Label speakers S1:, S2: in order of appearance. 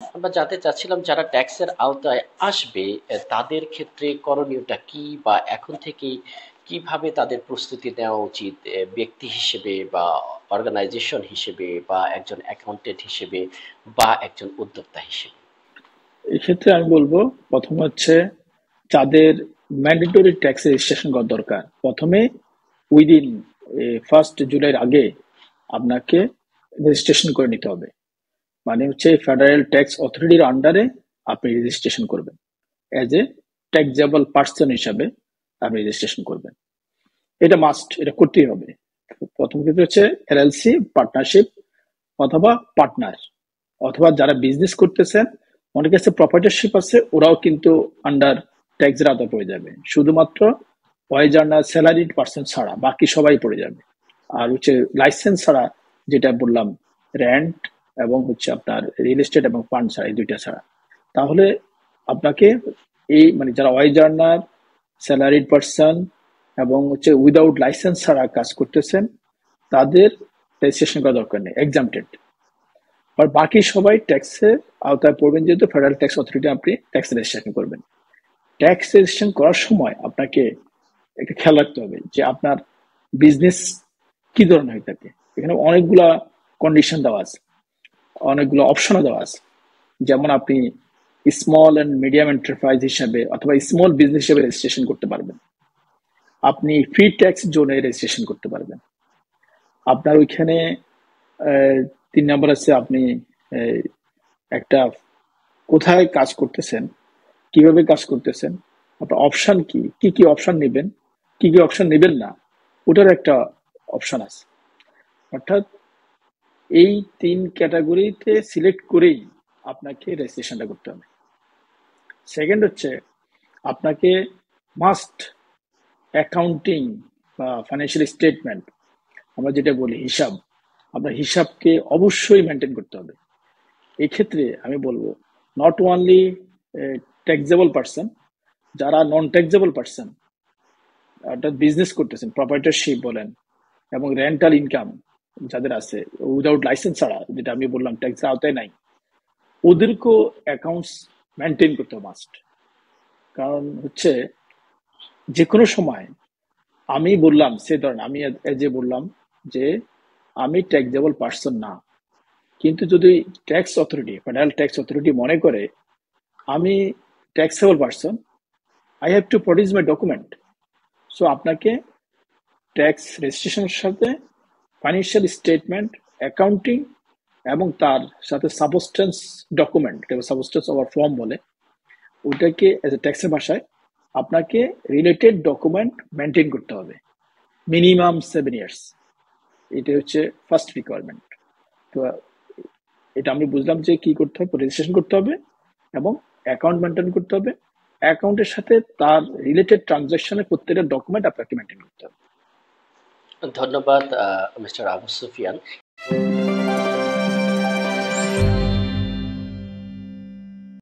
S1: আমরা জানতে চাচ্ছিলাম যারা ট্যাক্সের আওতায় আসবে তাদের ক্ষেত্রে করণীয়টা কি, বা এখন থেকেই কিভাবে তাদের প্রস্তুতি নেওয়া উচিত, ব্যক্তি হিসেবে বা অর্গানাইজেশন হিসেবে বা একজন অ্যাকাউন্টেন্ট হিসেবে বা একজন উদ্যোক্তা হিসেবে।
S2: এক্ষেত্রে আমি বলবো, প্রথম হচ্ছে যাদের ম্যান্ডেটরি ট্যাক্স রেজিস্ট্রেশন করা দরকার, প্রথমে উইদিন 1 জুলাইয়ের আগে আপনাকে রেজিস্ট্রেশন করে নিতে হবে। মানে হচ্ছে ফেডারেল ট্যাক্স অথরিটির আন্ডারে আপনি রেজিস্ট্রেশন করবেন, অ্যাজ এ ট্যাক্সেবল পার্সন হিসাবে আপনি রেজিস্ট্রেশন করবেন। এটা মাস্ট, এটা করতেই হবে। প্রথম ক্ষেত্রে হচ্ছে এলএলসি, পার্টনারশিপ অথবা পার্টনার, অথবা যারা বিজনেস করতেছেন, অনেক কাছে প্রপার্টরশিপ আছে, ওরাও কিন্তু আন্ডার ট্যাক্স এর আওতায় পড়ে যাবে। শুধুমাত্র ওয়াইজ আর্নার স্যালারিড পার্সন ছাড়া বাকি সবাই পড়ে যাবে। আর হচ্ছে লাইসেন্স ছাড়া, যেটা বললাম, রেন্ট এবং হচ্ছে আপনার রিয়েল এস্টেট এবং ফান্ড ছাড়া, এই দুইটা ছাড়া। তাহলে আপনাকে এই মানে যারা ওয়াইজ আর্নার, স্যালারিড পার্সন এবং হচ্ছে উইদাউট লাইসেন্স ছাড়া কাজ করতেছেন, তাদের রেজিস্ট্রেশন করা দরকার নেই, এক্সামটেড। আর বাকি সবাই ট্যাক্সের আওতায় পড়বেন, যেহেতু ফেডারেল ট্যাক্স অথরিটি আপনি ট্যাক্স রেজিস্ট্রেশন করবেন। ট্যাক্স রেজিস্ট্রেশন করার সময় আপনাকে একটা খেয়াল রাখতে হবে যে আপনার বিজনেস কি ধরনের হয়ে থাকে। এখানে অনেকগুলা কন্ডিশন দেওয়া আছে, অনেকগুলো অপশনও দেওয়া আছে। যেমন আপনি স্মল এন্ড মিডিয়াম এন্টারপ্রাইজ হিসাবে অথবা স্মল বিজনেস হিসেবে রেজিস্ট্রেশন করতে পারবেন। আপনি ফ্রি ট্যাক্স জোনে রেজিস্ট্রেশন করতে পারবেন। আপনার ওইখানে 3 নম্বর আছে, আপনি আহ, একটা কোথায় কাজ করতেছেন, কিভাবে কাজ করতেছেন, আপনার অপশন কি, কি কি অপশন নেবেন, কি কি অপশন নেবেন না, ওটার একটা অপশন আছে। অর্থাৎ এই 3 ক্যাটাগরিতে সিলেক্ট করেই আপনাকে রেজিস্ট্রেশনটা করতে হবে। সেকেন্ড হচ্ছে, আপনাকে মাস্ট অ্যাকাউন্টিং বা ফাইন্যান্সিয়াল স্টেটমেন্ট, আমরা যেটা বলি হিসাব, আপনার হিসাবকে অবশ্যই মেনটেন করতে হবে। এই ক্ষেত্রে আমি বলবো, নট ওনলি ট্যাক্সেবল পার্সন, যারা নন ট্যাক্সেবল পার্সন, অর্থাৎ বিজনেস করতেছেন, প্রপার্টরশিপ বলেন এবং রেন্টাল ইনকাম যাদের আছে উইদাউট লাইসেন্স ছাড়া, যেটা আমি বললাম ট্যাক্সের আওতায় নাই, ওদেরকেও অ্যাকাউন্টস মেনটেন করতে মাস্ট। কারণ হচ্ছে যে কোনো সময়, আমি বললাম সে ধরেন আমি যে বললাম যে আমি ট্যাক্সেবল পার্সন না, কিন্তু যদি tax authority, federal tax authority মনে করে আমি taxable person, I have to produce my document. So আপনাকে ট্যাক্স রেজিস্ট্রেশনের সাথে ফাইন্যান্সিয়াল স্টেটমেন্ট, অ্যাকাউন্টিং এবং তার সাথে substance document, substance over form বলে, ওইটাকে এজ এ ট্যাক্সের ভাষায় আপনাকে রিলেটেড ডকুমেন্ট মেনটেন করতে হবে মিনিমাম 7 ইয়ার্স। এটা হচ্ছে ফার্স্ট রিকোয়ারমেন্ট। তো এটা আমি বুঝলাম যে কি করতে হবে, রেজিস্ট্রেশন করতে হবে এবং অ্যাকাউন্ট মেনটেন করতে হবে। অ্যাকাউন্টের সাথে তার রিলেটেড ট্রানজাকশনের প্রত্যেকটা ডকুমেন্ট আপনাকে মেনটেন করতে হবে।
S1: ধন্যবাদ মিস্টার আবু সুফিয়ান।